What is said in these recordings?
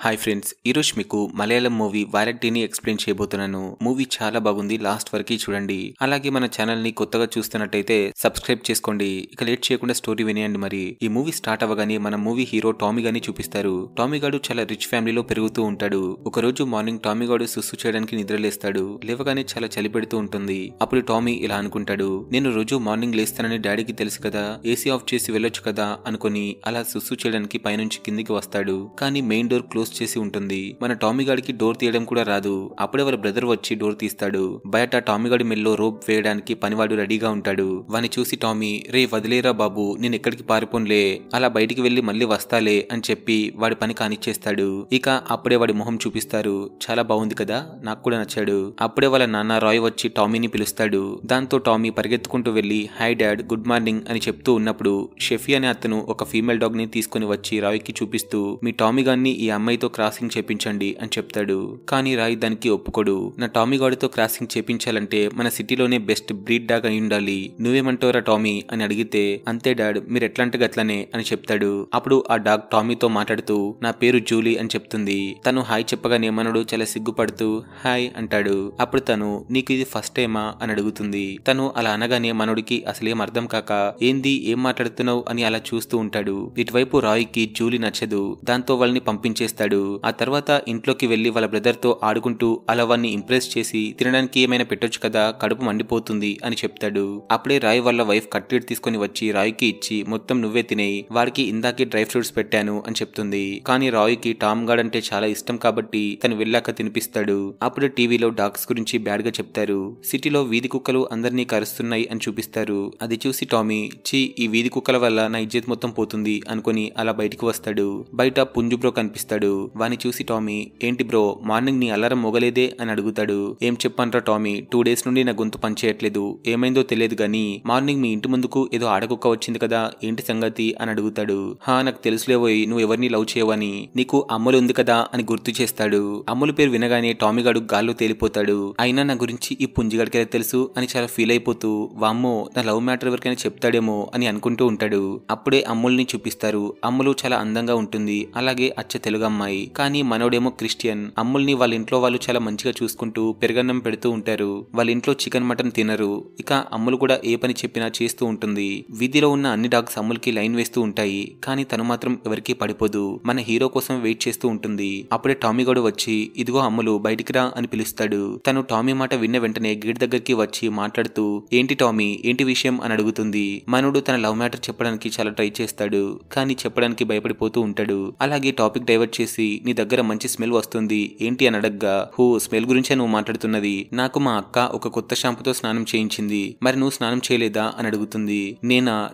Hi friends, ఈరోజు మీకు Malayalam movie వాలంటీర్ని explain చేయబోతున్నాను. మూవీ చాలా బాగుంది, లాస్ట్ వరకు చూడండి. అలాగే మన ఛానల్ ని కొత్తగా చూస్తున్నట్టయితే సబ్స్క్రైబ్ చేసుకోండి. ఇక లేట్ చేయకుండా స్టోరీ వినేయండి. మరి ఈ మూవీ స్టార్ట్ అవ్వగానే మన మూవీ హీరో టామీ గాని చూపిస్తారు. టామీ గాడు చాలా రిచ్ ఫ్యామిలీలో పెరుగుతూ ఉంటాడు. ఒక రోజు మార్నింగ్ టామీ గాడు సుస్సు చేయడానికి నిద్రలేస్తాడు. లేవగానే చాలా చలి పెడుతూ ఉంటుంది. అప్పుడు టామీ ఇలా అనుకుంటాడు, నేను రోజు మార్నింగ్ లేస్తానని డాడీకి తెలుసు కదా, ఏసీ ఆఫ్ చేసి వెళ్ళొచ్చు కదా అనుకుని అలా సుస్సు చేయడానికి పైనుంచి కిందికి వస్తాడు. కానీ మెయిన్ డోర్ క్లోజ్ చేసి ఉంటుంది. మన టామీ గాడికి డోర్ తీయడం కూడా రాదు. అప్పుడే వాళ్ళ బ్రదర్ వచ్చి డోర్ తీస్తాడు. బయట టామీ గాడి మెల్లో రోప్ వేయడానికి పనివాడు రెడీగా ఉంటాడు. వాని చూసి టామీ, రే వదిలేరా బాబు, నేను ఎక్కడికి పారిపోన్లే, అలా బయటికి వెళ్లి మళ్ళీ వస్తాలే అని చెప్పి వాడి పని కానిచ్చేస్తాడు. ఇక అప్పుడే వాడి మొహం చూపిస్తారు. చాలా బాగుంది కదా, నాకు కూడా నచ్చాడు. అప్పుడే వాళ్ళ నాన్న రాయ్ వచ్చి టామీని పిలుస్తాడు. దాంతో టామీ పరిగెత్తుకుంటూ వెళ్లి హాయ్ డాడ్, గుడ్ మార్నింగ్ అని చెప్తూ ఉన్నప్పుడు షెఫీ అనే అతను ఒక ఫీమేల్ డాగ్ ని తీసుకుని వచ్చి రాయ్ కి చూపిస్తూ మీ టామీ గాన్ని ఈ అమ్మాయితో క్రాసింగ్ చేపించండి అని చెప్తాడు. కానీ రాయ్ దానికి ఒప్పుకోడు. నా టామీ గాడితో క్రాసింగ్ చేపించాలంటే మన సిటీలోనే బెస్ట్ బ్రీడ్ డాగ్ అయి ఉండాలి, నువ్వేమంటావురా టామీ అని అడిగితే అంతే డాడ్, మీరు ఎట్లాంటి గట్లనే అని చెప్తాడు. అప్పుడు ఆ డాగ్ టామీతో మాట్లాడుతూ నా పేరు జూలీ అని చెప్తుంది. తను హాయ్ చెప్పగానే మనడు చాలా సిగ్గుపడుతూ హాయ్ అంటాడు. అప్పుడు తను నీకు ఇది ఫస్ట్ టైమా అని అడుగుతుంది. తను అలా అనగానే మనోడికి అసలేం అర్థం కాక ఏంది, ఏం మాట్లాడుతున్నావు అని అలా చూస్తూ ఉంటాడు. ఇటువైపు రాయ్ కి జూలీ నచ్చదు. దాంతో వాళ్ళని పంపించేస్తాడు. ఆ తర్వాత ఇంట్లోకి వెళ్లి వాళ్ళ బ్రదర్ తో ఆడుకుంటూ అలా వాన్ని ఇంప్రెస్ చేసి తినడానికి ఏమైనా పెట్టొచ్చు కదా, కడుపు మండిపోతుంది అని చెప్తాడు. అప్పుడే రాయ్ వాళ్ళ వైఫ్ కట్లెట్ తీసుకుని వచ్చి రాయ్ కి ఇచ్చి మొత్తం నువ్వే తినేయి, వాడికి ఇందాకే డ్రై ఫ్రూట్స్ పెట్టాను అని చెప్తుంది. కానీ రాయ్ కి టామ్ గాడ్ అంటే చాలా ఇష్టం కాబట్టి తను వెళ్ళాక తినిపిస్తాడు. అప్పుడు టీవీలో డాగ్స్ గురించి బ్యాడ్ గా చెప్తారు. సిటీలో వీధి కుక్కలు అందరినీ కరుస్తున్నాయి అని చూపిస్తారు. అది చూసి టామీ, ఛీ ఈ వీధి కుక్కల వల్ల నా ఇజ్జత్ మొత్తం పోతుంది అనుకుని అలా బయటికి వస్తాడు. బయట పుంజు బ్రో కనిపిస్తాడు. వాని చూసి టామీ, ఏంటి బ్రో మార్నింగ్ నీ అలారం మోగలేదే అని అడుగుతాడు. ఏం చెప్పండ్రా టామీ, 2 days నుండి నా గొంతు పనిచేయట్లేదు, ఏమైందో తెలియదు గానీ మార్నింగ్ మీ ఇంటి ముందుకు ఏదో ఆడకుక్క వచ్చింది కదా, ఏంటి సంగతి అని అడుగుతాడు. హా నాకు తెలుసులేవోయ్, నువ్వు ఎవరిని లవ్ చేయవని, నీకు అమ్ములు ఉంది కదా అని గుర్తు చేస్తాడు. అమ్ములు పేరు వినగానే టామీ గాడు గాల్లో తేలిపోతాడు. అయినా నా గురించి ఈ పుంజిగాడికి ఎలా తెలుసు అని చాలా ఫీల్ అయిపోతూ వామ్మో నా లవ్ మ్యాటర్ ఎవరికైనా చెప్తాడేమో అని అనుకుంటూ ఉంటాడు. అప్పుడే అమ్ముల్ని చూపిస్తారు. అమ్ములు చాలా అందంగా ఉంటుంది, అలాగే అచ్చ తెలుగు అమ్మాయి. కానీ మనోడేమో క్రిస్టియన్. అమ్ముల్ని వాళ్ళ ఇంట్లో వాళ్ళు చాలా మంచిగా చూసుకుంటూ పెరుగన్నం పెడుతూ ఉంటారు. వాళ్ళ ఇంట్లో చికెన్ మటన్ తినరు. ఇక అమ్ములు కూడా ఏ పని చెప్పినా చేస్తూ ఉంటుంది. వీధిలో ఉన్న అన్ని డాగ్స్ అమ్ములకి లైన్ వేస్తూ ఉంటాయి. కానీ తను మాత్రం ఎవరికీ పడిపోదు. మన హీరో కోసం వెయిట్ చేస్తూ ఉంటుంది. అప్పుడే టామీ గడు వచ్చి ఇదిగో అమ్ములు బయటికి రా అని పిలుస్తాడు. తను టామీ మాట విన్న వెంటనే గేట్ దగ్గరికి వచ్చి మాట్లాడుతూ ఏంటి టామీ, ఏంటి విషయం అని అడుగుతుంది. మనోడు తన లవ్ మ్యాటర్ చెప్పడానికి చాలా ట్రై చేస్తాడు. కానీ చెప్పడానికి భయపడిపోతూ ఉంటాడు. అలాగే టాపిక్ డైవర్ట్ చేసి నీ దగ్గర మంచి స్మెల్ వస్తుంది ఏంటి అని అడగ్గా, హూ స్మెల్ గురించే నువ్వు మాట్లాడుతున్నది, నాకు మా అక్క ఒక కొత్త షాంపుతో స్నానం చేయించింది, మరి నువ్వు స్నానం చేయలేదా అని అడుగుతుంది.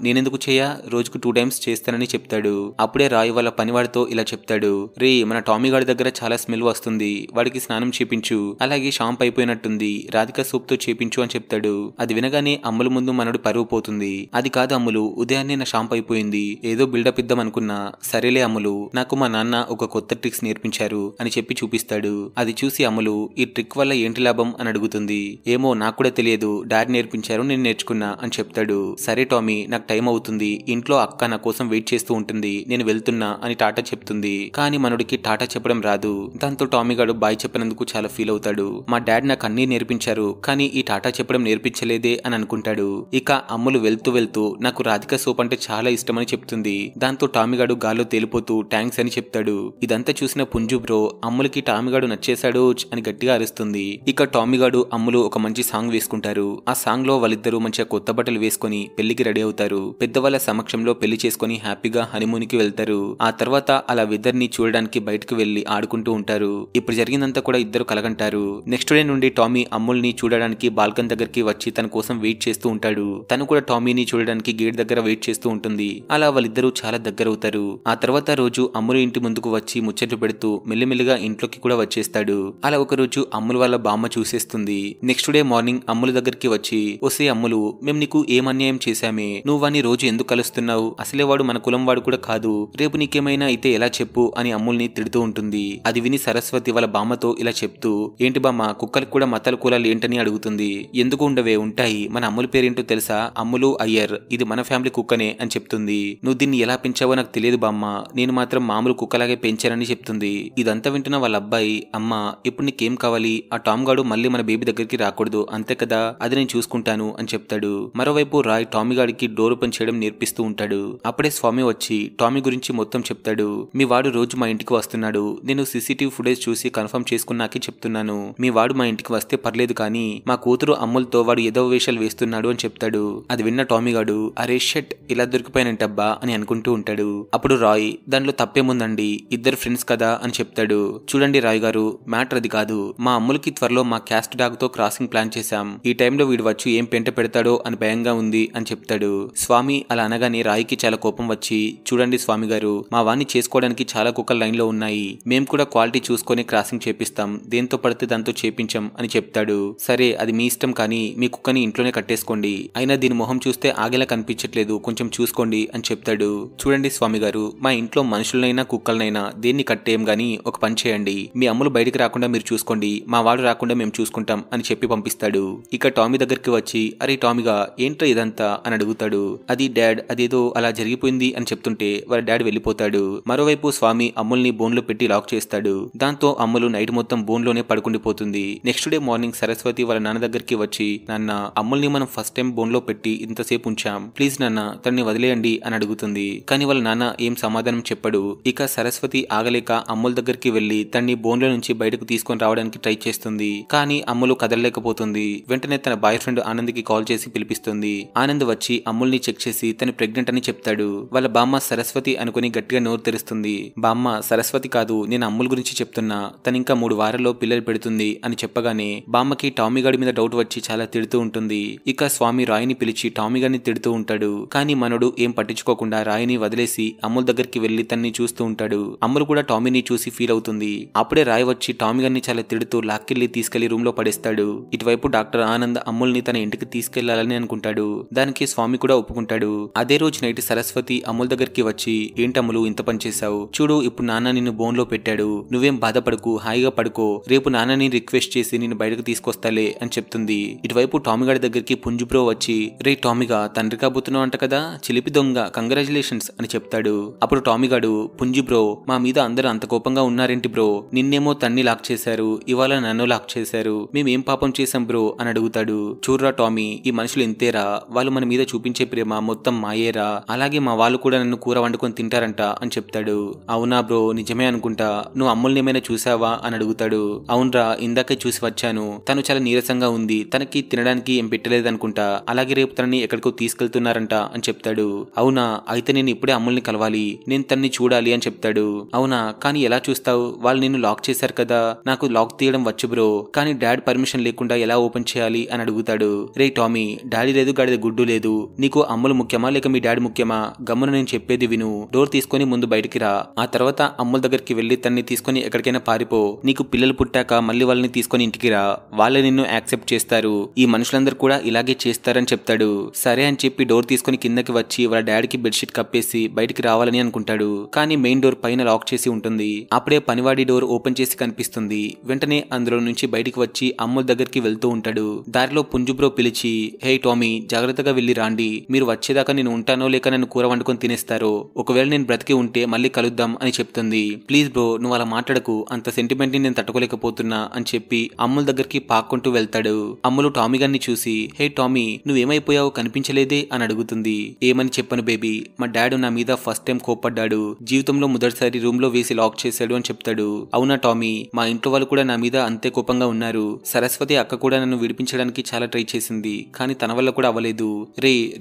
నేనెందుకు చేయా, రోజుకు 2 times చేస్తానని చెప్తాడు. అప్పుడే రాయ్ వాళ్ళ పనివాడితో ఇలా చెప్తాడు, రే మన టామీ గాడి దగ్గర చాలా స్మెల్ వస్తుంది, వాడికి స్నానం చేపించు, అలాగే షాంపు అయిపోయినట్టుంది, రాధికా సూప్ తో చేపించు అని చెప్తాడు. అది వినగానే అమ్ముల ముందు మనడు పరువు పోతుంది. అది కాదు అమ్ములు, ఉదయాన్నే నా షాంపు అయిపోయింది, ఏదో బిల్డప్ ఇద్దాం అనుకున్నా, సరేలే అమ్ములు, నాకు మా నాన్న ఒక కొత్త ట్రిక్స్ నేర్పించారు అని చెప్పి చూపిస్తాడు. అది చూసి అమ్ములు ఈ ట్రిక్ వల్ల ఏంటి లాభం అని అడుగుతుంది. ఏమో నాకు కూడా తెలియదు, డాడీ నేర్పించారు, నేను నేర్చుకున్నా అని చెప్తాడు. సరే టామీ నాకు టైం అవుతుంది, ఇంట్లో అక్క నా కోసం వెయిట్ చేస్తూ ఉంటుంది, నేను వెళ్తున్నా అని టాటా చెప్తుంది. కానీ మనోడికి టాటా చెప్పడం రాదు. దాంతో టామీ గాడు బాయ్ చెప్పినందుకు చాలా ఫీల్ అవుతాడు. మా డాడ్ నాకు అన్నీ నేర్పించారు, కానీ ఈ టాటా చెప్పడం నేర్పించలేదే అని అనుకుంటాడు. ఇక అమ్ములు వెళ్తూ వెళ్తూ నాకు రాధికా సోప్ అంటే చాలా ఇష్టమని చెప్తుంది. దాంతో టామీ గాడు గాల్లో తేలిపోతూ థ్యాంక్స్ అని చెప్తాడు. ఇదంతా చూసిన పుంజు బ్రో అమ్ములకి టామీ గాడు నచ్చేశాడు అని గట్టిగా అరుస్తుంది. ఇక టామీ గాడు అమ్ములు ఒక మంచి సాంగ్ వేసుకుంటారు. ఆ సాంగ్ లో వాళ్ళిద్దరూ మంచిగా కొత్త బట్టలు వేసుకుని పెళ్లికి రెడీ అవుతారు. పెద్దవాళ్ళ సమక్షంలో పెళ్లి చేసుకుని హ్యాపీగా హనీమూన్ కి వెళ్తారు. ఆ తర్వాత అలా ఇద్దరిని చూడడానికి బయటకు వెళ్లి ఆడుకుంటూ ఉంటారు. ఇప్పుడు జరిగిందంతా కూడా ఇద్దరు కలగంటారు. నెక్స్ట్ డే నుండి టామీ అమ్ముల్ని చూడడానికి బాల్కన్ దగ్గరికి వచ్చి తన కోసం వెయిట్ చేస్తూ ఉంటాడు. తను కూడా టామీని చూడడానికి గేట్ దగ్గర వెయిట్ చేస్తూ ఉంటుంది. అలా వాళ్ళిద్దరూ చాలా దగ్గరవుతారు. ఆ తర్వాత రోజు అమ్ములు ఇంటి ముందుకు వచ్చి ముచ్చట్లు పెడుతూ మెల్లిమెల్లిగా ఇంట్లోకి కూడా వచ్చేస్తాడు. అలా ఒక రోజు అమ్ములు వాళ్ళ బామ్మ చూసేస్తుంది. నెక్స్ట్ డే మార్నింగ్ అమ్ములు దగ్గరికి వచ్చి ఒసే అమ్ములు, మేము నీకు ఏం అన్యాయం చేశామే, నువ్వు వాని రోజు ఎందుకు కలుస్తున్నావు, అసలే వాడు మన కులం వాడు కూడా కాదు, రేపు నీకేమైనా అయితే ఎలా చెప్పు అని అమ్ముల్ని తిడుతూ ఉంటుంది. అది విని సరస్వతి వాళ్ళ బామ్మతో ఇలా చెప్తూ ఏంటి బామ్మ, కుక్కలకు కూడా మతాల కులాలు ఏంటని అడుగుతుంది. ఎందుకు ఉండవే, ఉంటాయి, మన అమ్ముల పేరేంటో తెలుసా, అమ్ములు అయ్యర్, ఇది మన ఫ్యామిలీ కుక్కనే అని చెప్తుంది. నువ్వు దీన్ని ఎలా పెంచావో నాకు తెలియదు బామ్మ, నేను మాత్రం మామూలు కుక్కలాగే పెంచానని చేస్తానని చెప్తుంది. ఇదంతా వింటున్న వాళ్ళ అబ్బాయి, అమ్మ ఇప్పుడు నీకేం కావాలి, ఆ టామ్ గాడు మళ్ళీ మన బేబీ దగ్గరికి రాకూడదు అంతే కదా, అది నేను చూసుకుంటాను అని చెప్తాడు. మరోవైపు రాయ్ టామీ గాడికి డోర్ ఓపెన్ చేయడం నేర్పిస్తూ ఉంటాడు. అప్పుడే స్వామి వచ్చి టామీ గురించి మొత్తం చెప్తాడు. మీ వాడు రోజు మా ఇంటికి వస్తున్నాడు, నేను సీసీటీవీ ఫుటేజ్ చూసి కన్ఫర్మ్ చేసుకున్నాకే చెప్తున్నాను. మీ వాడు మా ఇంటికి వస్తే పర్లేదు కానీ మా కూతురు అమ్ములతో వాడు ఏదో వేషాలు వేస్తున్నాడు అని చెప్తాడు. అది విన్న టామీ గాడు అరే షెట్ ఇలా దొరికిపోయానంటబ్బా అని అనుకుంటూ ఉంటాడు. అప్పుడు రాయ్ దానిలో తప్పేముందండి, ఇద్దరు ఫ్రెండ్స్ కదా అని చెప్తాడు. చూడండి రాయ్ గారు, మ్యాటర్ అది కాదు, మా అమ్ములకి త్వరలో మా క్యాస్ట్ డాగ్ తో క్రాసింగ్ ప్లాన్ చేశాం. ఈ టైంలో వీడు వచ్చి ఏం పెంట పెడతాడో అని భయంగా ఉంది అని చెప్తాడు. స్వామి అలా అనగానే రాయ్కి చాలా కోపం వచ్చి, చూడండి స్వామి గారు, మా వాణ్ణి చేసుకోవడానికి చాలా కుక్కలు లైన్ లో ఉన్నాయి, మేం కూడా క్వాలిటీ చూసుకొని క్రాసింగ్ చేపిస్తాం, దేంతో పడితే దాంతో చేపించాం అని చెప్తాడు. సరే అది మీ ఇష్టం కానీ మీ కుక్కని ఇంట్లోనే కట్టేసుకోండి, అయినా దీని మొహం చూస్తే ఆగేలా కనిపించట్లేదు, కొంచెం చూసుకోండి అని చెప్తాడు. చూడండి స్వామి గారు, మా ఇంట్లో మనుషులనైనా కుక్కలనైనా దేన్ని కట్టేయం గానీ ఒక పని చేయండి, మీ అమ్ములు బయటికి రాకుండా మీరు చూసుకోండి, మా వాడు రాకుండా మేము చూసుకుంటాం అని చెప్పి పంపిస్తాడు. ఇక టామీ దగ్గరికి వచ్చి అరే టామీగా ఏంట్రా ఇదంతా అని అడుగుతాడు. అది డాడ్ అదేదో అలా జరిగిపోయింది అని చెప్తుంటే వాళ్ళ డాడ్ వెళ్ళిపోతాడు. మరోవైపు స్వామి అమ్ముల్ని బోన్లో పెట్టి లాక్ చేస్తాడు. దాంతో అమ్ములు నైట్ మొత్తం బోన్లోనే పడుకుండిపోతుంది. నెక్స్ట్ డే మార్నింగ్ సరస్వతి వాళ్ళ నాన్న దగ్గరికి వచ్చి, నాన్న అమ్ముల్ని మనం ఫస్ట్ టైం బోన్లో పెట్టి ఇంతసేపు ఉంచాం, ప్లీజ్ నాన్న తన్ని వదిలేయండి అని అడుగుతుంది. కానీ వాళ్ళ నాన్న ఏం సమాధానం చెప్పడు. ఇక సరస్వతి ఆగలేక అమ్ముల దగ్గరికి వెళ్లి తన్ని బోన్లో నుంచి బయటకు తీసుకొని రావడానికి ట్రై చేస్తుంది. కానీ అమ్ములు కదలలేకపోతుంది. వెంటనే తన బాయ్ ఫ్రెండ్ ఆనంద్ కి కాల్ చేసి పిలిపిస్తుంది. ఆనంద్ వచ్చి అమ్ముల్ని చెక్ చేసి తను ప్రెగ్నెంట్ అని చెప్తాడు. వాళ్ళ బామ్మ సరస్వతి అనుకుని గట్టిగా నోరు తెరుస్తుంది. బామ్మ సరస్వతి కాదు, నేను అమ్ముల్ గురించి చెప్తున్నా, తను ఇంకా 3 వారాల్లో పిల్లలు పెడుతుంది అని చెప్పగానే బామ్మకి టామీ గాడి మీద డౌట్ వచ్చి చాలా తిడుతూ ఉంటుంది. ఇక స్వామి రాయిని పిలిచి టామీ గారిని తిడుతూ ఉంటాడు. కానీ మనోడు ఏం పట్టించుకోకుండా రాయిని వదిలేసి అమ్ముల్ దగ్గరికి వెళ్లి తన్ని చూస్తూ ఉంటాడు. అమ్ములు కూడా టామీని చూసి ఫీల్ అవుతుంది. అప్పుడే రాయ్ వచ్చి టామీ గారిని చాలా తిడుతూ లాక్కెళ్లి తీసుకెళ్లి రూమ్ లో పడేస్తాడు. ఇటువైపు డాక్టర్ ఆనంద్ అమ్ముల్ని తన ఇంటికి తీసుకెళ్లాలని అనుకుంటాడు. దానికి స్వామి కూడా ఒప్పుకుంటాడు. అదే రోజు నైట్ సరస్వతి అమ్ముల్ దగ్గరికి వచ్చి, ఏంటమ్ములు ఇంత పని చేశావు, చూడు ఇప్పుడు నాన్న నిన్ను బోన్ లో పెట్టాడు, నువ్వేం బాధపడకు, హాయిగా పడుకో, రేపు నాన్నని రిక్వెస్ట్ చేసి నిన్ను బయటకు తీసుకొస్తాలే అని చెప్తుంది. ఇటువైపు టామీ గారి దగ్గరికి పుంజు బ్రో వచ్చి, రే టామీగా తండ్రి కాబోతున్నావు అంట కదా, చిలిపి దొంగ, కంగ్రాచులేషన్స్ అని చెప్తాడు. అప్పుడు టామీ గాడు, పుంజు బ్రో మా మీద అందరూ అంత కోపంగా ఉన్నారేంటి బ్రో, నిన్నేమో తన్ని లాక్ చేశారు, ఇవాళ నన్ను లాక్ చేశారు, మేమేం పాపం చేశాం బ్రో అని అడుగుతాడు. చూర్రా టామీ, ఈ మనుషులు ఇంతేరా, వాళ్ళు మన మీద చూపించే ప్రేమ మొత్తం మాయేరా, అలాగే మా వాళ్ళు కూడా నన్ను కూర వండుకొని తింటారంట అని చెప్తాడు. అవునా బ్రో, నిజమే అనుకుంటా, నువ్వు అమ్ముల్ని ఏమైనా చూసావా అని అడుగుతాడు. అవునరా, ఇందాకే చూసి వచ్చాను, తను చాలా నీరసంగా ఉంది, తనకి తినడానికి ఏం పెట్టలేదనుకుంటా, అలాగే రేపు తనని ఎక్కడికో తీసుకెళ్తున్నారంట అని చెప్తాడు. అవునా, అయితే నేను ఇప్పుడే అమ్ముల్ని కలవాలి, నేను తన్ని చూడాలి అని చెప్తాడు. అవునా, కానీ ఎలా చూస్తావు, వాళ్ళు నిన్ను లాక్ చేశారు కదా, నాకు లాక్ తీయడం వచ్చు బ్రో, కానీ డాడ్ పర్మిషన్ లేకుండా ఎలా ఓపెన్ చేయాలి అని అడుగుతాడు. రే టామీ, డాడీ లేదు గాడిద గుడ్డు లేదు, నీకు అమ్ములు ముఖ్యమా లేక మీ డాడీ ముఖ్యమా, గమ్మున నేను చెప్పేది విను, డోర్ తీసుకొని ముందు బయటికి రా, ఆ తర్వాత అమ్ముల దగ్గరికి వెళ్లి తన్ని తీసుకొని ఎక్కడికైనా పారిపో, నీకు పిల్లలు పుట్టాక మళ్ళీ వాళ్ళని తీసుకొని ఇంటికి రా, వాళ్ళే నిన్ను యాక్సెప్ట్ చేస్తారు, ఈ మనుషులందరూ కూడా ఇలాగే చేస్తారని చెప్తాడు. సరే అని చెప్పి డోర్ తీసుకొని కిందకి వచ్చి వాళ్ళ డాడీకి బెడ్షీట్ కప్పేసి బయటికి రావాలని అనుకుంటాడు. కానీ మెయిన్ డోర్ పైన లాక్ చేసి ఉంటుంది. అప్పుడే పనివాడి డోర్ ఓపెన్ చేసి కనిపిస్తుంది. వెంటనే అందులో నుంచి బయటికి వచ్చి అమ్ముల దగ్గరికి వెళ్తూ ఉంటాడు. దారిలో పుంజు బ్రో పిలిచి, హే టామీ, జాగ్రత్తగా వెళ్లి రాండి, మీరు వచ్చేదాకా నేను ఉంటానో లేక నన్ను కూర వండుకొని తినేస్తారో, ఒకవేళ నేను బ్రతికి ఉంటే మళ్ళీ కలుద్దాం అని చెప్తుంది. ప్లీజ్ బ్రో, నువ్వు అలా మాట్లాడకు, అంత సెంటిమెంట్ ని నేను తట్టుకోలేకపోతున్నా అని చెప్పి అమ్ముల దగ్గరికి పాక్కుంటూ వెళ్తాడు. అమ్ములు టామీ గారిని చూసి, హే టామీ, నువ్వేమైపోయావు కనిపించలేదే అని అడుగుతుంది. ఏమని చెప్పను బేబీ, మా డాడ్ నా మీద ఫస్ట్ టైం కోప్పడ్డాడు, జీవితంలో మొదటిసారి రూమ్ లో వేసి లాక్ చేశాడు అని చెప్తాడు. అవునా టామీ, మా ఇంట్లో వాళ్ళు కూడా నా మీద అంతే కోపంగా ఉన్నారు, సరస్వతి అక్క కూడా నన్ను విడిపించడానికి చాలా ట్రై చేసింది, కానీ తన వల్ల కూడా అవ్వలేదు,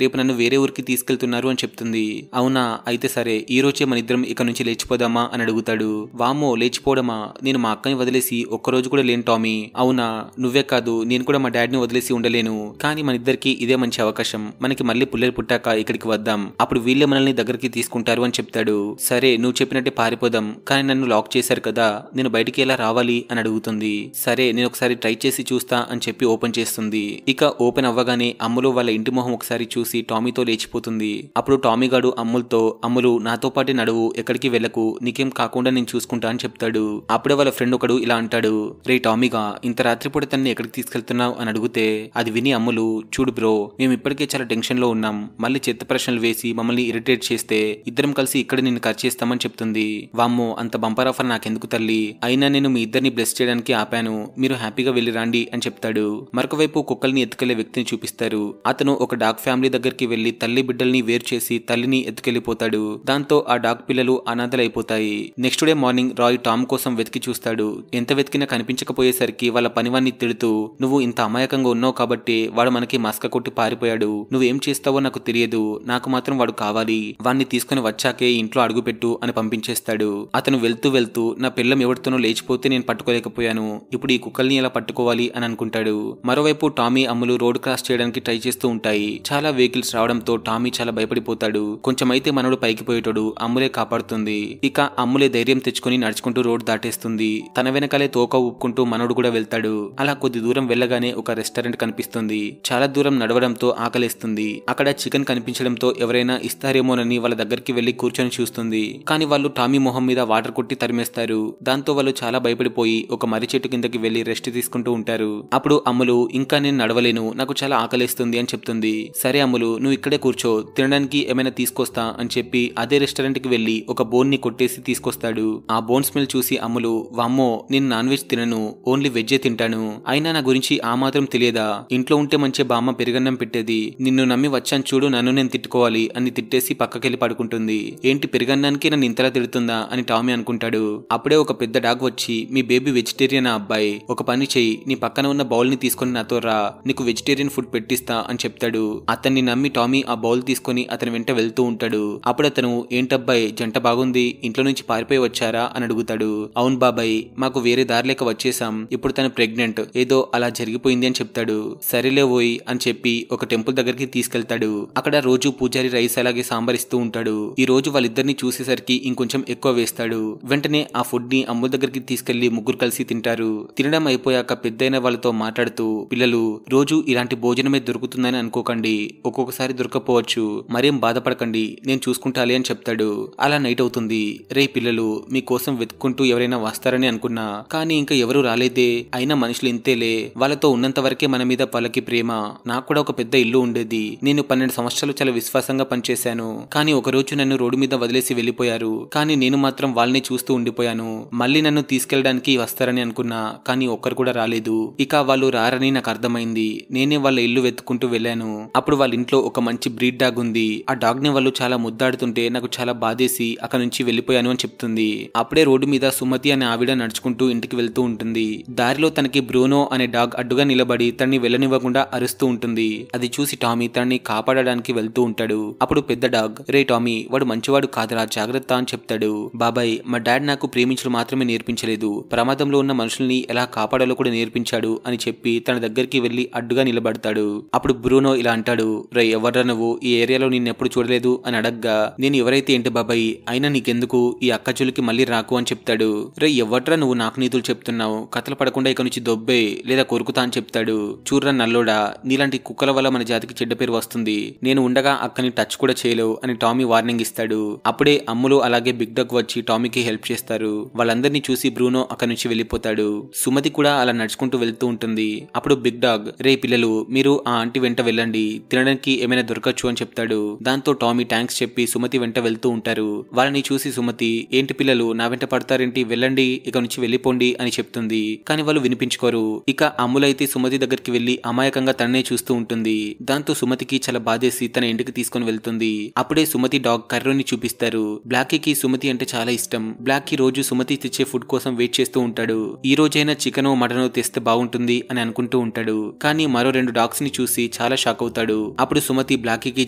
రేపు నన్ను వేరే ఊరికి తీసుకెళ్తున్నారు అని చెప్తుంది. అవునా, అయితే సరే, ఈ రోజే మన ఇద్దరం ఇక నుంచి లేచిపోదామా అని అడుగుతాడు. వామ్మో, లేచిపోవడమా, నేను మా అక్కని వదిలేసి ఒక్కరోజు కూడా లేను టామీ. అవునా, నువ్వే కాదు నేను కూడా మా డాడీని వదిలేసి ఉండలేను, కానీ మన ఇద్దరికి ఇదే మంచి అవకాశం, మనకి మళ్ళీ పుల్లలు పుట్టాక ఇక్కడికి వద్దాం, అప్పుడు వీళ్ళే మనల్ని దగ్గరికి తీసుకుంటారు అని చెప్తాడు. సరే నువ్వు చెప్పినట్టే పారిపోదాం, కానీ నన్ను లాక్ చేశారు కదా, నేను బయటికి ఎలా రావాలి అని అడుగుతుంది. సరే నేను ఒకసారి ట్రై చేసి చూస్తా అని చెప్పి ఓపెన్ చేస్తుంది. ఇక ఓపెన్ అవ్వగానే అమ్ములు వాళ్ళ ఇంటి మొహం ఒకసారి చూసి టామీతో లేచిపోతుంది. అప్పుడు టామీ గాడు అమ్ములతో, అమ్ములు నాతో పాటే నడువు, ఎక్కడికి వెళ్ళకు, నీకేం కాకుండా నేను చూసుకుంటా అని చెప్తాడు. అప్పుడే వాళ్ళ ఫ్రెండ్ ఒకడు ఇలా అంటాడు, రే టామీగా, ఇంత రాత్రిపూట తన్ని ఎక్కడికి తీసుకెళ్తున్నావు అని అడిగితే అది విని అమ్ములు, చూడు బ్రో, మేము ఇప్పటికే చాలా టెన్షన్ లో ఉన్నాం, మళ్ళీ చెత్త ప్రశ్నలు వేసి మమ్మల్ని ఇరిటేట్ చేస్తే ఇద్దరం కలిసి ఇక్కడ నిన్ను ఖర్చు చేస్తామని చెప్తుంది. వామ్మో అంత బంపర్ ఆఫర్ నాకెందుకు తల్లి, అయినా నేను మీ ఇద్దరిని బ్లెస్ చేయడానికి ఆపాను, మీరు హ్యాపీగా వెళ్లి రండి అని చెప్తాడు. మరొక వైపు కుక్కల్ని ఎత్తుకెళ్లే వ్యక్తిని చూపిస్తారు. అతను ఒక డాగ్ ఫ్యామిలీ దగ్గరికి వెళ్లి తల్లి బిడ్డల్ని వేరు చేసి తల్లిని ఎత్తుకెళ్లిపోతాడు. దాంతో ఆ డాగ్ పిల్లలు అనాథలైపోతాయి. Next day morning Roy Tom కోసం వెతికి చూస్తాడు. ఎంత వెతికినా కనిపించకపోయేసరికి వాళ్ళ పనివాన్ని తిడుతూ, నువ్వు ఇంత అమాయకంగా ఉన్నావు కాబట్టి వాడు మనకి మస్క కొట్టి పారిపోయాడు, నువ్వేం చేస్తావో నాకు తెలియదు, నాకు మాత్రం వాడు కావాలి, వాణ్ణి తీసుకుని వచ్చాకే ఇంట్లో అడుగుపెట్టు అని పంపించేస్తాడు. అతను వెళ్తూ వెళ్తూ నా పిల్లం ఎవరితోనో లేచిపోతే నేను పట్టుకోలేకపోయాను, ఇప్పుడు ఈ కుక్కల్ని ఎలా పట్టుకోవాలి అని అనుకుంటాడు. మరోవైపు టామీ అమ్ములు రోడ్ క్రాస్ చేయడానికి ట్రై చేస్తూ ఉంటాయి. చాలా వెహికల్స్ రావడంతో టామీ చాలా భయపడిపోతాడు. కొంచెం అయితే మనోడు పైకి పోయేటాడు, అమ్ములే కాపాడుతుంది. ఇక అమ్ములే ధైర్యం తెచ్చుకుని నడుచుకుంటూ రోడ్ దాటేస్తుంది. తన వెనకాలే తోక ఊపుకుంటూ మనోడు కూడా వెళ్తాడు. అలా కొద్ది దూరం వెళ్ళగానే ఒక రెస్టారెంట్ కనిపిస్తుంది. చాలా దూరం నడవడంతో ఆకలేస్తుంది. అక్కడ చికెన్ కనిపించడంతో ఎవరైనా ఇస్తారేమోనని వాళ్ళ దగ్గరికి వెళ్లి కూర్చొని చూస్తుంది. కానీ వాళ్ళు టామీ మొహం మీద వాటర్ కొట్టి తరిమేస్తారు. దాంతో వాళ్ళు చాలా భయపడిపోయి ఒక మర్రి చెట్టు కిందకి వెళ్లి రెస్ట్ తీసుకుంటూ ఉంటారు. అప్పుడు అమ్ములు, ఇంకా నేను నడవలేను, నాకు చాలా ఆకలేస్తుంది అని చెప్తుంది. సరే అమ్ములు, నువ్వు ఇక్కడే కూర్చో, తినడానికి ఏమైనా తీసుకొస్తా అని చెప్పి అదే రెస్టారెంట్ కి వెళ్లి ఒక బోన్ ని కొట్టేసి తీసుకొస్తాడు. ఆ బోన్ స్మెల్ చూసి అమ్ములు, వామ్మో నేను నాన్ వెజ్ తినను, ఓన్లీ వెజ్జే తింటాను, అయినా నా గురించి ఆ మాత్రం తెలియదా, ఇంట్లో ఉంటే మంచి బామ్మ పెరుగన్నం పెట్టేది, నిన్ను నమ్మి వచ్చాను చూడు, నన్ను నేను తిట్టుకోవాలి అని తిట్టేసి పక్కకెళ్లి పడుకుంటుంది. ఏంటి పెరుగన్నానికి నన్ను ఇంతలా తిడుతుందా అని టామీ అనుకుంటాడు. అప్పుడే ఒక పెద్ద డాగ్ వచ్చి, మీ బేబీ వెజిటేరియన్ అబ్బాయి, ఒక పని చెయ్యి, నీ పక్కన ఉన్న బౌల్ ని తీసుకుని నాతో రా, నీకు వెజిటేరియన్ ఫుడ్ పెట్టిస్తా అని చెప్తాడు. అతన్ని నమ్మి టామీ ఆ బౌల్ తీసుకుని అతని వెంట వెళ్తూ ఉంటాడు. అప్పుడు అతను, ఏంటబ్బాయి జంట బాగుంది, ఇంట్లో నుంచి పారిపోయి వచ్చారా అని అడుగుతాడు. అవును బాబాయ్, మాకు వేరే దారి లేక వచ్చేసాం, ఇప్పుడు తను ప్రెగ్నెంట్, ఏదో అలా జరిగిపోయింది అని చెప్తాడు. సరేలే ఓయ్ అని చెప్పి ఒక టెంపుల్ దగ్గరికి తీసుకెళ్తాడు. అక్కడ రోజు పూజారి రైస్ అలాగే సాంబార్ ఇస్తూ ఉంటాడు. ఈ రోజు వాళ్ళిద్దరిని చూసేసరికి ఇంకొంచెం ఎక్కువ వేస్తాడు. వెంటనే ఆ ఫుడ్ ని అమ్ముల దగ్గరికి తీసుకెళ్లి ముగ్గురు కలిసి తింటారు. తినడం అయిపోయాక పెద్దయిన వాళ్ళతో మాట్లాడుతూ, పిల్లలు రోజు ఇలాంటి భోజనమే దొరుకుతుందని అనుకోకండి, ఒక్కొక్కసారి దొరకపోవచ్చు, మరేం బాధపడకండి, నేను చూసుకుంటాలి అని చెప్తాడు. అలా నైట్ అవుతుంది. రే పిల్లలు, మీకోసం వెతుక్కుంటూ ఎవరైనా వస్తారని అనుకున్నా, కానీ ఇంకా ఎవరు రాలేదే, అయినా మనుషులు ఇంతేలే, వాళ్ళతో ఉన్నంత వరకే మన మీద వాళ్ళకి ప్రేమ, నాకు కూడా ఒక పెద్ద ఇల్లు ఉండేది, నేను 12 సంవత్సరాలు చాలా విశ్వాసంగా పనిచేశాను, కానీ ఒక రోజు నన్ను రోడ్డు మీద వదిలేసి వెళ్లిపోయారు, కానీ నేను మాత్రం వాళ్ళని చూస్తూ ఉండిపోయాను, మళ్ళీ నన్ను తీసుకెళ్లడానికి వస్తారని అనుకున్నా, కానీ ఒక్కరు కూడా రాలేదు, ఇక వాళ్ళు రారని నాకు అర్థమైంది, నేనే వాళ్ళ ఇల్లు వెతుక్కుంటూ వెళ్ళాను. అప్పుడు వాళ్ళ ఇంట్లో ఒక మంచి బ్రీడ్ డాగ్ ఉంది, ఆ డాగ్ ని వాళ్ళు చాలా ముద్దాడుతుంటే నాకు చాలా బాధేసి అక్కడ నుంచి వెళ్లిపోయాను అని చెప్తుంది. అప్పుడే రోడ్డు మీద సుమతి అనే ఆవిడ నడుచుకుంటూ ఇంటికి వెళ్తూ ఉంటుంది. దారిలో తనకి బ్రూనో అనే డాగ్ అడ్డుగా నిలబడి తనని వెళ్ళనివ్వకుండా అరుస్తూ ఉంటుంది. అది చూసి టామీ తనని కాపాడడానికి వెళ్తూ ఉంటాడు. అప్పుడు పెద్ద డాగ్, రే టామీ, వాడు మంచివాడు కాదురా, జాగ్రత్త అని చెప్తాడు. బాబాయ్, మా డాడ్ నాకు ప్రేమించడం మాత్రమే నేర్పించలేదు, ప్రమాదంలో ఉన్న మనుషుల్ని ఎలా కాపాడాలో కూడా నేర్పించాడు అని చెప్పి తన దగ్గరికి వెళ్లి అడ్డుగా నిలబడతాడు. అప్పుడు బ్రూనో ఇలా అంటాడు, రే ఎవర్రా నువ్వు, ఈ ఏరియాలో నిన్నెప్పుడు చూడలేదు అని అడగ్గా, నేను ఎవరైతే ఏంటి బాబాయ్, అయినా నీకెందుకు, ఈ అక్కచులకి మళ్ళీ రాకు అని చెప్తాడు. రే ఎవర్రా నువ్వు నాకు నీతులు చెప్తున్నావు, కథలు పడకుండా ఇక నుంచి దొబ్బే లేదా కొరుకుతా అని చెప్తాడు. చూర్రా నల్లోడా, నీలాంటి కుక్కల వల్ల మన జాతికి చెడ్డ పేరు వస్తుంది, నేను ఉండగా అక్కని టచ్ కూడా చేయలేవు అని టామీ వార్నింగ్ ఇస్తాడు. అప్పుడే అమ్ములు అలాగే బిగ్ డాగ్ వచ్చి టామీకి హెల్ప్ చేస్తారు. వాళ్ళందరినీ చూసి బ్రూనో అక్కడి నుంచి వెళ్లిపోతాడు. సుమతి కూడా అలా నడుచుకుంటూ వెళ్తూ ఉంటుంది. అప్పుడు బిగ్ డాగ్, రే పిల్లలు, మీరు ఆ ఆంటీ వెంట వెళ్ళండి, తినడానికి ఏమైనా దొరకచ్చు అని చెప్తాడు. దాంతో టామీ థ్యాంక్స్ చెప్పి సుమతి వెంట వెళ్తూ ఉంటారు. వాళ్ళని చూసి సుమతి, ఏంటి పిల్లలు నా వెంట పడతారేంటి, వెళ్ళండి, ఇక నుంచి వెళ్లిపోండి అని చెప్తుంది. కానీ వాళ్ళు వినిపించుకోరు. ఇక అమ్ములైతే సుమతి దగ్గరికి వెళ్లి అమాయకంగా తననే చూస్తూ ఉంటుంది. దాంతో సుమతికి చాలా బాధేసి తన ఇంటికి తీసుకుని వెళ్తుంది. అప్పుడే సుమతి డాగ్ కర్రోని చూపిస్తారు. బ్లాకీకి సుమతి అంటే చాలా ఇష్టం. బ్లాకీ రోజు సుమతి తెచ్చే ఫుడ్ కోసం వెయిట్ చేస్తూ ఉంటాడు. ఈ రోజైనా చికెనో మటనో తెస్తే బాగుంటుంది అని అనుకుంటూ ఉంటాడు. కానీ మరో 2 డాగ్స్ ని చూసి చాలా షాక్ అవుతాడు. అప్పుడు సుమతి బ్లాకీకి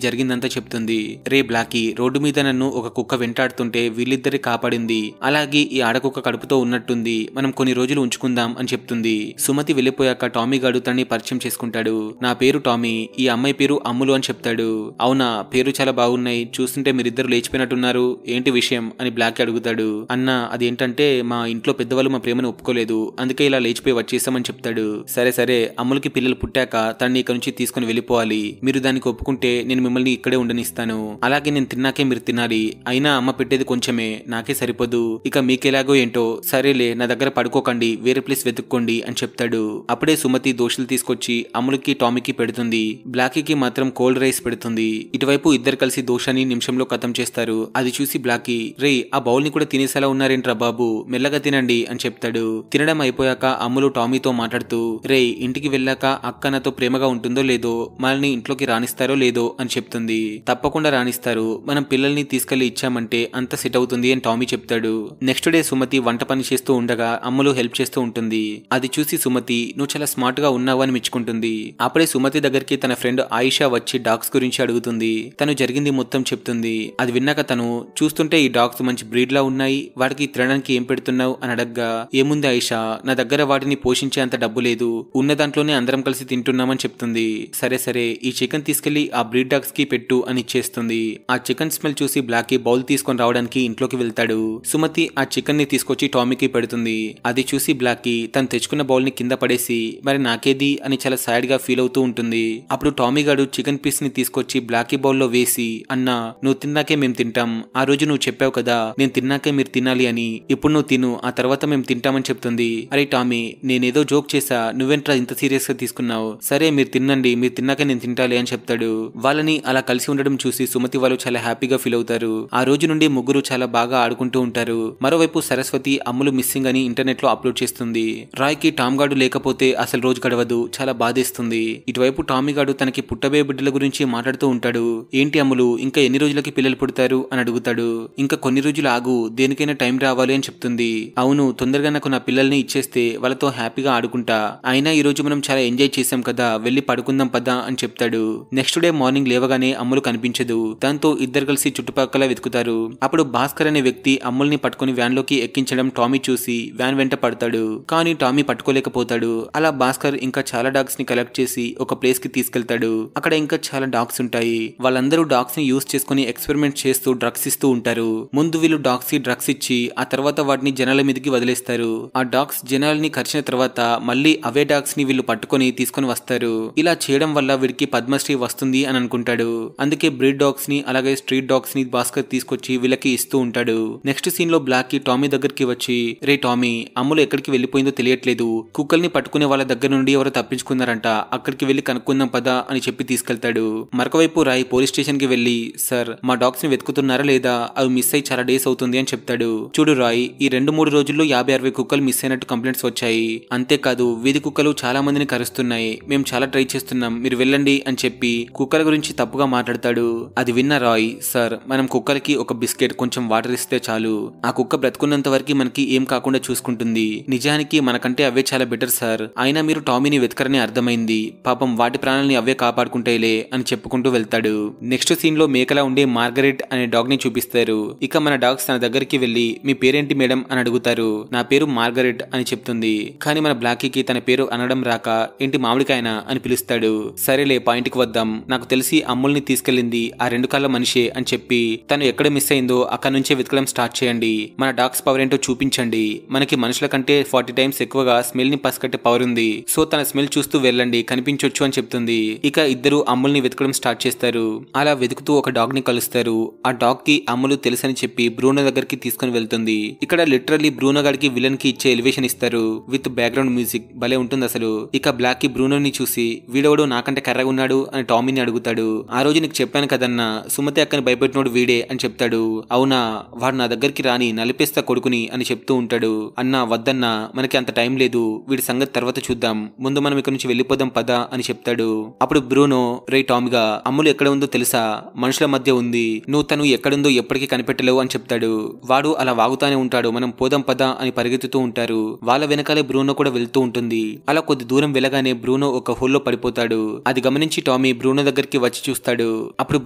జరిగిందంతా చెప్తుంది. రే బ్లాకీ, రోడ్డు మీద నన్ను ఒక కుక్క వెంటాడుతుంటే వీళ్ళిద్దరి కాపాడింది, అలాగే ఈ ఆడకుక్క కడుపుతో ఉన్నట్టుంది, మనం కొన్ని రోజులు ఉంచుకుందాం అని చెప్తుంది. సుమతి వెళ్లిపోయాక టామీ గాడు తనని పరిచయం చేసుకుంటాడు. నా పేరు టామీ, ఈ అమ్మాయి పేరు అమ్ములు అని చెప్తాడు. అవునా, పేరు చాలా బాగున్నాయి, చూస్తుంటే మీరిద్దరు లేచిపోయినట్టున్నారు, ఏంటి విషయం అని బ్లాక్ అడుగుతాడు. అన్న అదేంటంటే మా ఇంట్లో పెద్దవాళ్ళు మా ప్రేమను ఒప్పుకోలేదు, అందుకే ఇలా లేచిపోయి వచ్చేసామని చెప్తాడు. సరే సరే, అమ్ములకి పిల్లలు పుట్టాక తనని ఇక్కడ నుంచి తీసుకుని వెళ్ళిపోవాలి, మీరు దానికి ఒప్పుకుంటే నేను మిమ్మల్ని ఇక్కడే ఉండనిస్తాను, అలాగే నేను తిన్నాకే మీరు తినాలి, అయినా అమ్మ పెట్టేది కొంచెమే, నాకే సరిపోదు, ఇక మీకెలాగో ఏంటో, సరేలే నా దగ్గర పడుకోకండి, వేరే ప్లేస్ వెతుక్కోండి అని చెప్తాడు. అప్పుడే సుమతి దోశలు తీసుకొచ్చి అమ్ములకి టామీకి పెడుతుంది. బ్లాకీకి మాత్రం కోల్డ్ రైస్ పెడుతుంది. ఇటువైపు ఇద్దరు కలిసి దోశని నిమిషంలో ఖతం చేస్తారు. అది చూసి బ్లాకీ, రే ఆ బౌల్ ని కూడా తినేసేలా ఉన్నారేంట్రా బాబు, మెల్లగా తినండి అని చెప్తాడు. తినడం అయిపోయాక అమ్ములు టామీతో మాట్లాడుతూ, రే ఇంటికి వెళ్ళాక అక్క నాతో ప్రేమగా ఉంటుందో లేదో, మనల్ని ఇంట్లోకి రాణిస్తారో లేదో అని చెప్తుంది. తప్పకుండా రాణిస్తారు, మనం పిల్లల్ని తీసుకెళ్లి ఇచ్చామంటే అంత సెట్ అవుతుంది అని టామీ చెప్తాడు. నెక్స్ట్ డే సుమతి వంట పని చేస్తూ ఉండగా అమ్ములు హెల్ప్ చేస్తూ ఉంటుంది. అది చూసి సుమతి నువ్వు చాలా స్మార్ట్ గా ఉన్నావు అని మెచ్చుకుంటుంది. అప్పుడే సుమతి దగ్గరికి తన ఫ్రెండ్ ఆయిషా వచ్చి డాగ్స్ గురించి అడుగుతుంది. తను జరిగింది మొత్తం చెప్తుంది. అది విన్నాక తను, చూస్తుంటే ఈ డాగ్స్ మంచి బ్రీడ్ లా ఉన్నాయి, వాటికి తినడానికి ఏం పెడుతున్నావు అని అడగ్గా, ఏముంది ఆయిషా, నా దగ్గర వాటిని పోషించే అంత డబ్బు లేదు, ఉన్న దాంట్లోనే అందరం కలిసి తింటున్నామని చెప్తుంది. సరే సరే ఈ చికెన్ తీసుకెళ్లి ఆ బ్రీడ్ డాగ్స్ కి పెట్టు అని ఇచ్చేస్తుంది. ఆ చికెన్ స్మెల్ చూసి బ్లాకీ బౌల్ తీసుకొని రావడానికి ఇంట్లోకి వెళ్తాడు. సుమతి ఆ చికెన్ ని తీసుకొచ్చి టామీకి పెడుతుంది. అది చూసి బ్లాకీ తను తెచ్చుకున్న బౌల్ ని కింద పడేసి మరి నాకేది అని చాలా సాడ్ గా ఫీల్ అవుతూ ఉంటుంది. అప్పుడు టామీ గాడు చికెన్ పీస్ ని తీసుకొచ్చి బ్లాకీ బౌల్ లో వేసి, అన్నా నువ్వు తిన్నాకే మేము తింటాం, ఆ రోజు నువ్వు చెప్పావు కదా నేను తిన్నాకే మీరు తినాలి అని, ఇప్పుడు నువ్వు తిను ఆ తర్వాత మేము తింటామని చెప్తుంది. అరే టామీ నేనేదో జోక్ చేసా, నువ్వేంట్రా ఇంత సీరియస్ గా తీసుకున్నావు, సరే మీరు తినండి, మీరు తిన్నాకే నేను తింటాలి అని చెప్తాడు. వాళ్ళని అలా కలిసి ఉండడం చూసి సుమతి వాళ్ళు చాలా హ్యాపీగా ఫీల్ అవుతారు. ఆ రోజు నుండి ముగ్గురు చాలా బాగా ఆడుకుంటూ ఉంటారు. మరోవైపు సరస్వతి అమ్ములు మిస్సింగ్ అని ఇంటర్నెట్ లో అప్లోడ్ చేస్తుంది. రాయ్ కి టామ్ గాడు లేకపోతే అసలు రోజు గడవదు, చాలా బాధేస్తుంది. ఇటువైపు టామీ గాడు తనకి పుట్టబోయే బిడ్డల గురించి మాట్లాడుతూ ఉంటాడు. ఏంటి అమ్ములు ఇంకా ఎన్ని రోజులకి పిల్లలు పుడతారు అని అడుగుతాడు. ఇంకా కొన్ని రోజులు ఆగు, దేనికైనా టైం రావాలి అని చెప్తుంది. అవును తొందరగా నాకు నా పిల్లల్ని ఇచ్చేస్తే వాళ్ళతో హ్యాపీగా ఆడుకుంటా, అయినా ఈ రోజు మనం చాలా ఎంజాయ్ చేసాం కదా, వెళ్ళి పడుకుందాం పదా అని చెప్తాడు. నెక్స్ట్ డే మార్నింగ్ లేవగానే అమ్ములు కనిపించదు. దాంతో ఇద్దరు కలిసి చుట్టుపక్కల వెతుకుతారు. అప్పుడు భాస్కర్ అనే వ్యక్తి అమ్ముల్ని పట్టుకుని వ్యాన్ లోకి ఎక్కించడం టామీ చూసి వ్యాన్ వెంట పడతాడు. కానీ టామీ పట్టుకోలేకపోతాడు. అలా భాస్కర్ ఇంకా చాలా డాగ్స్ ని కలెక్ట్ చేసి ఒక ప్లేస్ కి తీసుకెళ్తాడు. అక్కడ ఇంకా చాలా డాగ్స్ ఉంటాయి. వాళ్ళందరూ డాగ్స్ ని యూజ్ చేసుకుని ఎక్స్పెరిమెంట్ చేస్తూ డ్రగ్స్ ఇస్తూ ఉంటారు. ముందు వీళ్ళు డాగ్స్ కి డ్రగ్స్ ఇచ్చి ఆ తర్వాత వాటిని జనాల మీదకి వదిలేస్తారు. ఆ డాగ్స్ జనాల్ని కరిచిన తర్వాత మళ్ళీ అవే డాగ్స్ ని వీళ్ళు పట్టుకొని తీసుకొని వస్తారు. ఇలా చేయడం వల్ల వీడికి పద్మశ్రీ వస్తుంది అని అనుకుంటాడు. అందుకే బ్రీడ్ డాగ్స్ ని అలాగే స్ట్రీట్ డాగ్స్ ని భాస్కర్ తీసుకొచ్చి వీళ్ళకి ఇస్తూ ఉంటాడు. నెక్స్ట్ సీన్ లో బ్లాకీ టామీ దగ్గరికి వచ్చి, రే టామీ అమ్ములు ఎక్కడికి వెళ్లిపోయిందో తెలియట్లేదు, కుక్కల్ని పట్టుకునే వాళ్ళ దగ్గర నుండి ఎవరో తప్పించుకున్నారంట, అక్కడికి వెళ్లి కనుక్కుందాం పదా అని చెప్పి తీసుకెళ్తాడు. మరొకవైపు రాయ్ పోలీస్ స్టేషన్ కి వెళ్లి, సార్ మా డాగ్స్ ని వెతుకుతున్నారా లేదా, అవి మిస్ అయి చాలా డేస్ అవుతుంది అని చెప్తాడు. చూడు రాయ్ ఈ 2-3 రోజుల్లో 50-60 కుక్కలు మిస్ అయినట్టు కంప్లైంట్స్ వచ్చాయి, అంతేకాదు వీధి కుక్కలు చాలా మందిని కరుస్తున్నాయి, మేము చాలా ట్రై చేస్తున్నాం, మీరు వెళ్ళండి అని చెప్పి కుక్కల గురించి తప్పుగా మాట్లాడతాడు. అది విన్న రాయ్, సార్ మనం కుక్కలకి ఒక బిస్కెట్ కొంచెం వాటర్ ఇస్తే చాలు, ఆ కుక్క బ్రతుకున్నంత వరకు మనకి ఏం కాకుండా చూసుకుంటుంది, నిజానికి మనకంటే అవే చాలా బెటర్ సార్, అయినా మీరు టామీని వెతకరని అర్థమైంది, పాపం వాటి ప్రాణాలని అవే కాపాడుకుంటాయిలే అని చెప్పుకుంటూ వెళ్తాడు. నెక్స్ట్ సీన్ లో మేకలా ఉండే మార్గరెట్ అనే డాగ్ ని చూపిస్తారు. ఇక మన డాగ్స్ తన దగ్గరికి వెళ్లి మీ పేరేంటి మేడం అని అడుగుతారు. నా పేరు మార్గరెట్ అని చెప్తుంది. కానీ మన బ్లాకీకి తన పేరు అనడం రాక ఏంటి మామిడికాయనా అని పిలుస్తాడు. సరేలే పాయింట్ కి వద్దాం, నాకు తెలిసి అమ్ముల్ని తీసుకెళ్లింది ఆ 2 కాళ్ళ మనిషే అని చెప్పి తను ఎక్కడ మిస్ అయిందో అక్కడ నుంచే వెతకడం స్టార్ట్ చేయండి, మన డాగ్స్ పవర్ ఏంటో చూపించండి, మనకి మనుషుల కంటే 40 టైమ్స్ ఎక్కువగా స్మెల్ ని పసిగట్టే పవర్ ఉంది, సో తన స్మెల్ చూస్తూ వెళ్ళండి కనిపించొచ్చు అని చెప్తుంది. ఇక ఇద్దరు అమ్ముల్ని వెతకడం స్టార్ట్ చేస్తారు. అలా వెతుకుతూ ఒక డాగ్ ని కలుస్తారు. ఆ డాగ్ కి అమ్ములు తెలుసని చెప్పి బ్రూనో దగ్గరికి తీసుకుని వెళ్తుంది. ఇక్కడ లిటరల్లీ బ్రూనో గాడికి విలన్ కి ఇచ్చే ఎలివేషన్ ఇస్తారు విత్ బ్యాక్గ్రౌండ్ మ్యూజిక్, భలే ఉంటుంది అసలు. ఇక బ్లాక్ కి బ్రూనోని చూసి వీడెవడో నాకంటే కర్రగా ఉన్నాడు అని టామీని అడుగుతాడు. ఆ రోజు నీకు చెప్పాను కదన్నా సుమతి అక్కని భయపెట్టినోడు వీడే అని చెప్తాడు. అవునా, వాడు నా దగ్గరికి రాని నలిపేస్తా కొడుకుని అని చెప్తూ ఉంటాడు. అన్నా వద్దన్నా మనకి అంత టైం లేదు, వీడి సంగతి తర్వాత చూద్దాం, ముందు మనం ఇక్కడ నుంచి వెళ్ళిపోదాం పదా అని చెప్తాడు. అప్పుడు బ్రూనో, రే టామీగా అమ్ములు ఎక్కడ ఉందో తెలుసా, మనుషుల మధ్య ఉంది, నువ్వు తను ఎక్కడుందో ఎప్పటికీ కనిపెట్టలేవు అని చెప్తాడు. వాడు అలా వాగుతానే ఉంటాడు. మనం పోదాం పదా అని పరిగెత్తుతూ ఉంటారు. వాళ్ళ వెనకాలే బ్రూనో కూడా వెళ్తూ ఉంటుంది. అలా కొద్ది దూరం వెళ్ళగానే బ్రూనో ఒక హోల్లో పడిపోతాడు. అది గమనించి టామీ బ్రూనో దగ్గరికి వచ్చి చూస్తాడు. అప్పుడు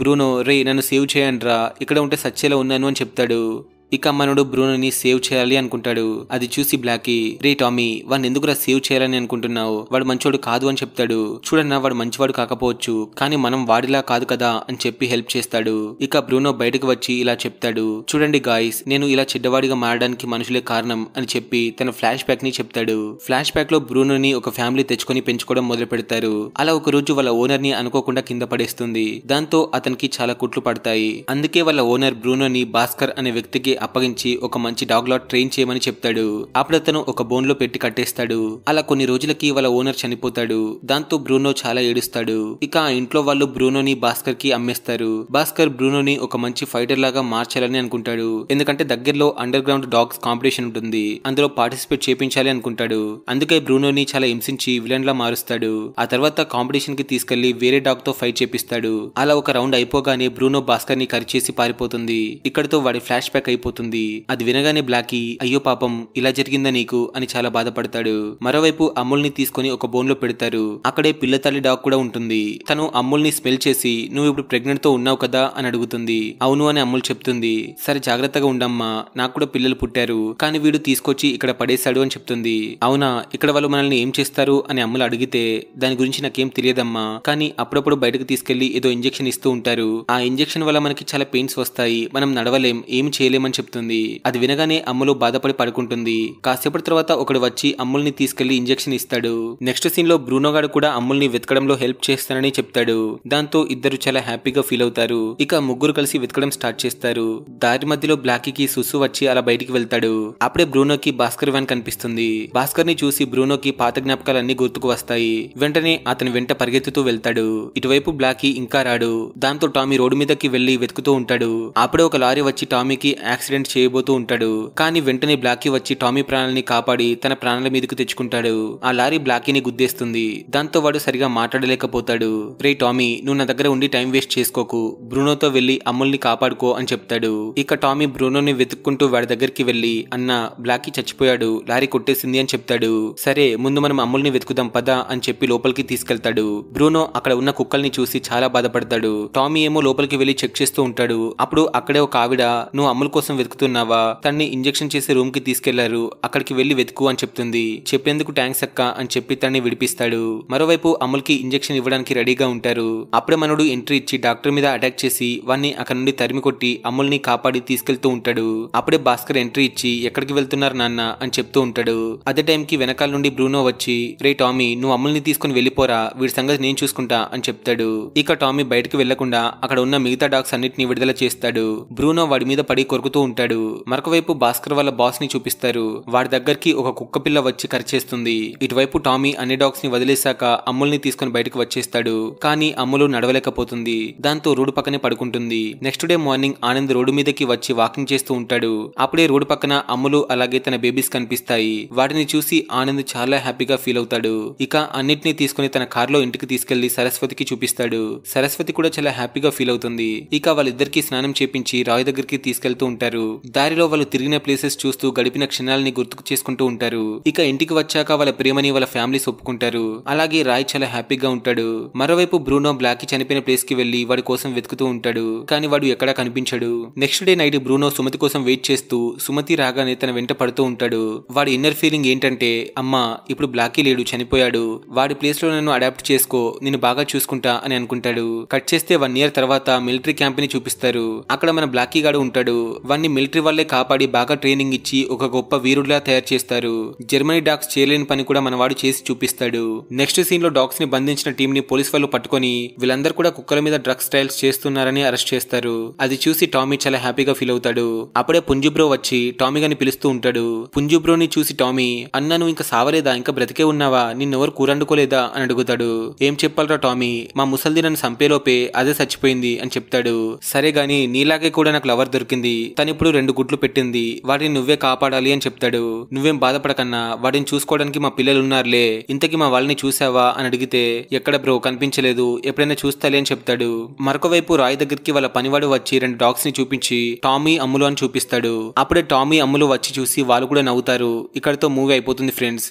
బ్రూనో, రే నన్ను సేవ్ చేయండి రా, ఇక్కడ ఉంటే సచ్చేలా ఉన్నాను అని చెప్తాడు. ఇక మనోడు బ్రూనోని సేవ్ చేయాలి అనుకుంటాడు. అది చూసి బ్లాకీ, రే టామీ వాడిని ఎందుకురా సేవ్ చేయాలని అనుకుంటున్నావు, వాడు మంచోడు కాదు అని చెప్తాడు. చూడన్నా వాడు మంచివాడు కాకపోవచ్చు, కానీ మనం వాడిలా కాదు కదా అని చెప్పి హెల్ప్ చేస్తాడు. ఇక బ్రూనో బయటకు వచ్చి ఇలా చెప్తాడు, చూడండి గాయ్స్ నేను ఇలా చెడ్డవాడిగా మారడానికి మనుషులే కారణం అని చెప్పి తన ఫ్లాష్ బ్యాక్ ని చెప్తాడు. ఫ్లాష్ బ్యాక్ లో బ్రూనోని ఒక ఫ్యామిలీ తెచ్చుకొని పెంచుకోవడం మొదలు పెడతారు. అలా ఒక రోజు వాళ్ళ ఓనర్ ని అనుకోకుండా కింద పడేస్తుంది. దాంతో అతనికి చాలా కుట్లు పడతాయి. అందుకే వాళ్ళ ఓనర్ బ్రూనోని భాస్కర్ అనే వ్యక్తికి అప్పగించి ఒక మంచి డాగ్ లా ట్రైన్ చేయమని చెప్తాడు. అప్పుడు అతను ఒక బోన్ లో పెట్టి కట్టేస్తాడు. అలా కొన్ని రోజులకి వాళ్ళ ఓనర్ చనిపోతాడు. దాంతో బ్రూనో చాలా ఏడుస్తాడు. ఇక ఆ ఇంట్లో వాళ్ళు బ్రూనోని భాస్కర్ కి అమ్మేస్తారు. భాస్కర్ బ్రూనోని ఒక మంచి ఫైటర్ లాగా మార్చాలని అనుకుంటాడు. ఎందుకంటే దగ్గరలో అండర్ గ్రౌండ్ డాగ్స్ కాంపిటీషన్ ఉంటుంది, అందులో పార్టిసిపేట్ చేపించాలి అనుకుంటాడు. అందుకే బ్రూనోని చాలా హింసించి విలన్ లా మారుస్తాడు. ఆ తర్వాత కాంపిటీషన్ కి తీసుకెళ్లి వేరే డాగ్ తో ఫైట్ చేపిస్తాడు. అలా ఒక రౌండ్ అయిపోగానే బ్రూనో భాస్కర్ ని కరిచేసి పారిపోతుంది. ఇక్కడితో వాడి ఫ్లాష్ బ్యాక్ అయిపోతుంది. అది వినగానే బ్లాకీ అయ్యో పాపం ఇలా జరిగిందా నీకు అని చాలా బాధపడతాడు. మరోవైపు అమ్ముల్ని తీసుకుని ఒక బోన్ లో పెడతారు. అక్కడే పిల్ల తల్లి డాగ్ కూడా ఉంటుంది. తను అమ్ముల్ని స్మెల్ చేసి నువ్వు ఇప్పుడు ప్రెగ్నెంట్ తో ఉన్నావు కదా అని అడుగుతుంది. అవును అని అమ్ముల్ చెప్తుంది. సరే జాగ్రత్తగా ఉండమ్మా, నాకు కూడా పిల్లలు పుట్టారు, కానీ వీడు తీసుకొచ్చి ఇక్కడ పడేశాడు అని చెప్తుంది. అవునా, ఇక్కడ వాళ్ళు మనల్ని ఏం చేస్తారు అని అమ్ములు అడిగితే దాని గురించి నాకేం తెలియదమ్మా, కానీ అప్పుడప్పుడు బయటకు తీసుకెళ్లి ఏదో ఇంజెక్షన్ ఇస్తూ ఉంటారు, ఆ ఇంజెక్షన్ వల్ల మనకి చాలా పెయిన్స్ వస్తాయి, మనం నడవలేం, ఏమి చేయలేమని చెప్తుంది. అది వినగానే అమ్ములు బాధపడి పడుకుంటుంది. కాసేపటి తర్వాత ఒకడు వచ్చి అమ్ముల్ని తీసుకెళ్లి ఇంజెక్షన్ ఇస్తాడు. నెక్స్ట్ సీన్ లో బ్రూనో గాడు కూడా అమ్ముల్ని వెతకడంలో హెల్ప్ చేస్తానని చెప్తాడు. దాంతో ఇద్దరు చాలా హ్యాపీగా ఫీల్ అవుతారు. ఇక ముగ్గురు కలిసి వెతకడం స్టార్ట్ చేస్తారు. దారి మధ్యలో బ్లాకీకి సుసు వచ్చి అలా బయటికి వెళ్తాడు. అప్పుడే బ్రూనోకి భాస్కర్ వ్యాన్ కనిపిస్తుంది. భాస్కర్ ని చూసి బ్రూనోకి పాత జ్ఞాపకాలన్నీ గుర్తుకు వస్తాయి. వెంటనే అతని వెంట పరిగెత్తుతూ వెళ్తాడు. ఇటువైపు బ్లాకీ ఇంకా రాడు. దాంతో టామీ రోడ్డు మీదకి వెళ్లి వెతుకుతూ ఉంటాడు. అప్పుడే ఒక లారీ వచ్చి టామీకి యాక్సిడెంట్ చేయబోతూ ఉంటాడు. కానీ వెంటనే బ్లాకీ వచ్చి టామీ ప్రాణాలని కాపాడి తన ప్రాణాల మీదకు తెచ్చుకుంటాడు. ఆ లారీ బ్లాకీని గుద్దేస్తుంది. దాంతో వాడు సరిగా మాట్లాడలేకపోతాడు. రే టామీ, నువ్వు నా దగ్గర ఉండి టైం వేస్ట్ చేసుకోకు, బ్రూనోతో వెళ్లి అమ్ముల్ని కాపాడుకో అని చెప్తాడు. ఇక టామీ బ్రూనోని వెతుక్కుంటూ వాడి దగ్గరికి వెళ్లి అన్న బ్లాకీ చచ్చిపోయాడు, లారీ కొట్టేసింది అని చెప్తాడు. సరే ముందు మనం అమ్ముల్ని వెతుకుదాం పదా అని చెప్పి లోపలికి తీసుకెళ్తాడు. బ్రూనో అక్కడ ఉన్న కుక్కల్ని చూసి చాలా బాధపడతాడు. టామీ ఏమో లోపలికి వెళ్లి చెక్ చేస్తూ ఉంటాడు. అప్పుడు అక్కడే ఒక ఆవిడ నువ్వు అమ్ముల కోసం వెతుకుతున్నావా, తన్ని ఇంజెక్షన్ చేసే రూమ్ కి తీసుకెళ్లారు, అక్కడికి వెళ్లి వెతుకు అని చెప్తుంది. చెప్పేందుకు థ్యాంక్స్ అక్క అని చెప్పి తన్ని విడిపిస్తాడు. మరోవైపు అమ్ముల్కి ఇంజెక్షన్ ఇవ్వడానికి రెడీగా ఉంటారు. అప్పుడే మనోడు ఎంట్రీ ఇచ్చి డాక్టర్ మీద అటాక్ చేసి వాన్ని అక్కడ నుండి తరిమి కొట్టి అమ్ముల్ని కాపాడి తీసుకెళ్తూ ఉంటాడు. అప్పుడే భాస్కర్ ఎంట్రీ ఇచ్చి ఎక్కడికి వెళ్తున్నారు నాన్న అని చెప్తూ ఉంటాడు. అదే టైంకి వెనకాల నుండి బ్రూనో వచ్చి రే టామీ, నువ్వు అమ్ముల్ని తీసుకుని వెళ్లిపోరా, వీడి సంగతి నేను చూసుకుంటా అని చెప్తాడు. ఇక టామీ బయటకు వెళ్లకుండా అక్కడ ఉన్న మిగతా డాగ్స్ అన్నిటిని విడుదల చేస్తాడు. బ్రూనో వాడి మీద పడి కొరుకుతూ ఉంటాడు. మరొకవైపు భాస్కర్ వాళ్ళ బాస్ ని చూపిస్తారు. వాడి దగ్గరికి ఒక కుక్క పిల్ల వచ్చి కరిచేస్తుంది. ఇటువైపు టామీ అన్ని డాగ్స్ ని వదిలేశాక అమ్ముల్ని తీసుకుని బయటకు వచ్చేస్తాడు. కానీ అమ్ములు నడవలేకపోతుంది. దాంతో రోడ్డు పక్కనే పడుకుంటుంది. Next day morning Anand road మీదకి వచ్చి వాకింగ్ చేస్తూ ఉంటాడు. అప్పుడే రోడ్డు పక్కన అమ్ములు అలాగే తన బేబీస్ కనిపిస్తాయి. వాటిని చూసి ఆనంద్ చాలా హ్యాపీగా ఫీల్ అవుతాడు. ఇక అన్నిటినీ తీసుకుని తన కార్లో ఇంటికి తీసుకెళ్లి సరస్వతికి చూపిస్తాడు. సరస్వతి కూడా చాలా హ్యాపీగా ఫీల్ అవుతుంది. ఇక వాళ్ళిద్దరికి స్నానం చేపించి రాయ్ దగ్గరికి తీసుకెళ్తూ ఉంటారు. దారిలో వాళ్ళు తిరిగిన ప్లేసెస్ చూస్తూ గడిపిన క్షణాలని గుర్తుకు చేసుకుంటూ ఉంటారు. ఇక ఇంటికి వచ్చాక వాళ్ళ ప్రేమని వాళ్ళ ఫ్యామిలీస్ ఒప్పుకుంటారు. అలాగే రాయ్ చాలా హ్యాపీగా ఉంటాడు. మరోవైపు బ్రూనో బ్లాకీ చనిపోయిన ప్లేస్ కి వెళ్లి వాడి కోసం వెతుకుతూ ఉంటాడు. కానీ వాడు ఎక్కడా కనిపించడు. Next day night Bruno Sumathi కోసం వెయిట్ చేస్తూ సుమతి రాగానే తన వెంట పడుతూ ఉంటాడు. వాడి ఇన్నర్ ఫీలింగ్ ఏంటంటే అమ్మా ఇప్పుడు బ్లాకీ లేడు, చనిపోయాడు, వాడి ప్లేస్ లో నన్ను అడాప్ట్ చేసుకో, నేను బాగా చూసుకుంటా అని అనుకుంటాడు. కట్ చేస్తే 1 year తర్వాత మిలిటరీ క్యాంప్ ని చూపిస్తారు. అక్కడ మన బ్లాకీ గాడు ఉంటాడు. వాడిని మిలిటరీ వాళ్ళే కాపాడి బాగా ట్రైనింగ్ ఇచ్చి ఒక గొప్ప వీరుడిలా తయారు చేస్తారు. జర్మనీ డాగ్స్ చేయలేని పని కూడా మనవాడు చేసి చూపిస్తాడు. నెక్స్ట్ సీన్ లో డాగ్స్ ని బంధించిన టీం ని పోలీస్ వాళ్ళు పట్టుకొని వీళ్ళందరూ కూడా కుక్కల మీద డ్రగ్స్ ట్రయల్స్ చేస్తున్నారని అరెస్ట్ చేస్తారు. అది చూసి టామీ చాలా హ్యాపీగా ఫీల్ అవుతాడు. అప్పుడే పుంజు బ్రో వచ్చి టామీ గాని పిలుస్తూ ఉంటాడు. పుంజు బ్రోని చూసి టామీ అన్న నువ్వు ఇంకా సావలేదా, ఇంకా బ్రతికే ఉన్నావా, నిన్నెవరు కూరండుకోలేదా అని అడుగుతాడు. ఏం చెప్పాలరా టామీ, మా ముసల్ది నన్ను సంపేలోపే అదే చచ్చిపోయింది అని చెప్తాడు. సరే గాని నీలాగే కూడా నాకు లవర్ దొరికింది, తనిప్పుడు 2 గుడ్లు పెట్టింది, వాటిని నువ్వే కాపాడాలి అని చెప్తాడు. నువ్వేం బాధపడకన్నా, వాటిని చూసుకోవడానికి మా పిల్లలు ఉన్నారులే, ఇంతకీ మా వాళ్ళని చూసావా అని అడిగితే ఎక్కడ బ్రో కనిపించలేదు, ఎప్పుడైనా చూస్తాలే అని చెప్తాడు. మరొకవైపు రాయ్ దగ్గరికి వాళ్ళ పనివాడు వచ్చి 2 డాగ్స్ ని చూపించి టామీ అమ్ములు అని చూపిస్తాడు. అప్పుడే టామీ అమ్ములు వచ్చి చూసి వాళ్ళు కూడా నవ్వుతారు. ఇక్కడతో మూవీ అయిపోతుంది ఫ్రెండ్స్.